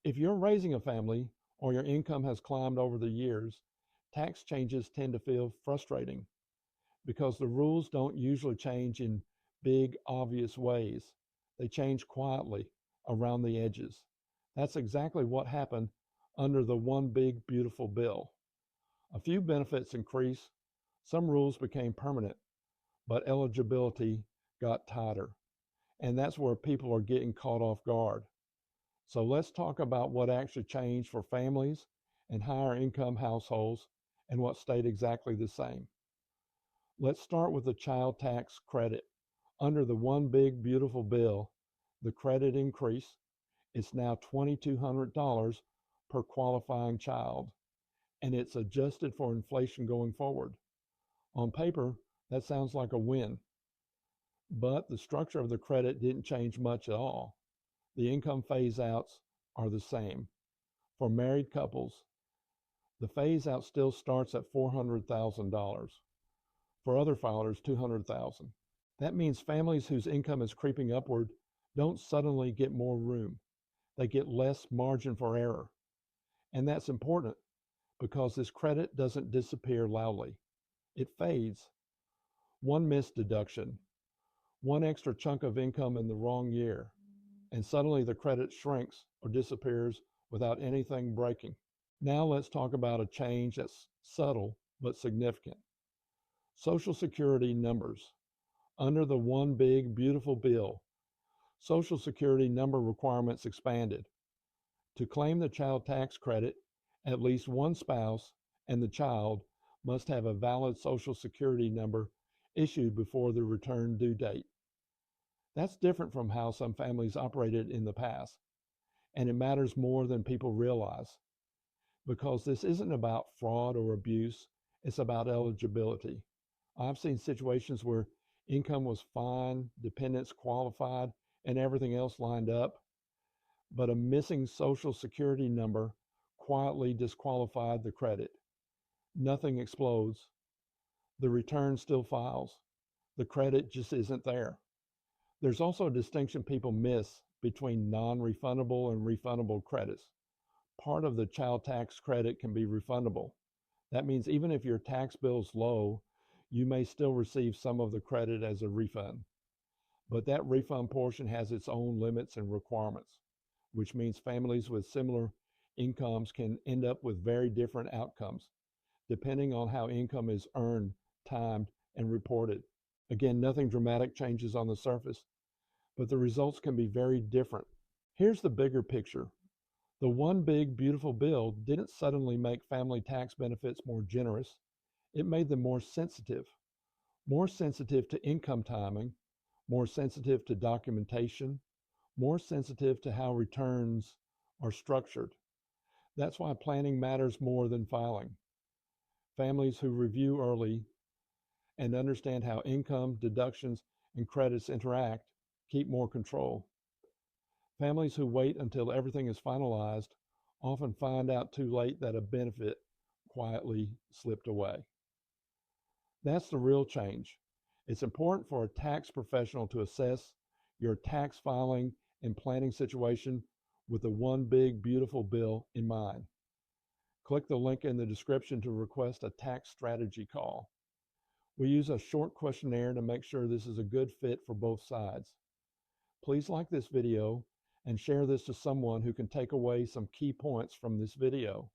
If you're raising a family or your income has climbed over the years, tax changes tend to feel frustrating because the rules don't usually change in big, obvious ways. They change quietly around the edges. That's exactly what happened under the One Big Beautiful Bill. A few benefits increased, some rules became permanent, but eligibility got tighter. And that's where people are getting caught off guard. So let's talk about what actually changed for families and higher income households and what stayed exactly the same. Let's start with the child tax credit. Under the One Big Beautiful Bill, the credit increase is now $2,200 per qualifying child, and it's adjusted for inflation going forward. On paper, that sounds like a win, but the structure of the credit didn't change much at all. The income phase outs are the same. For married couples, the phase out still starts at $400,000. For other filers, $200,000. That means families whose income is creeping upward don't suddenly get more room. They get less margin for error. And that's important because this credit doesn't disappear loudly. It fades. One missed deduction, one extra chunk of income in the wrong year, and suddenly the credit shrinks or disappears without anything breaking. Now let's talk about a change that's subtle but significant. Social Security numbers. Under the One Big Beautiful Bill, Social Security number requirements expanded. To claim the child tax credit, at least one spouse and the child must have a valid Social Security number issued before the return due date. That's different from how some families operated in the past, and it matters more than people realize because this isn't about fraud or abuse, it's about eligibility. I've seen situations where income was fine, dependents qualified, and everything else lined up, but a missing Social Security number quietly disqualified the credit. Nothing explodes. The return still files. The credit just isn't there. There's also a distinction people miss between non-refundable and refundable credits. Part of the child tax credit can be refundable. That means even if your tax bill is low, you may still receive some of the credit as a refund. But that refund portion has its own limits and requirements, which means families with similar incomes can end up with very different outcomes, depending on how income is earned, timed, and reported. Again, nothing dramatic changes on the surface, but the results can be very different. Here's the bigger picture. The One Big Beautiful Bill didn't suddenly make family tax benefits more generous. It made them more sensitive to income timing, more sensitive to documentation, more sensitive to how returns are structured. That's why planning matters more than filing. Families who review early and understand how income, deductions, and credits interact keep more control. Families who wait until everything is finalized often find out too late that a benefit quietly slipped away. That's the real change. It's important for a tax professional to assess your tax filing and planning situation with the One Big Beautiful Bill in mind. Click the link in the description to request a tax strategy call. We use a short questionnaire to make sure this is a good fit for both sides. Please like this video and share this to someone who can take away some key points from this video.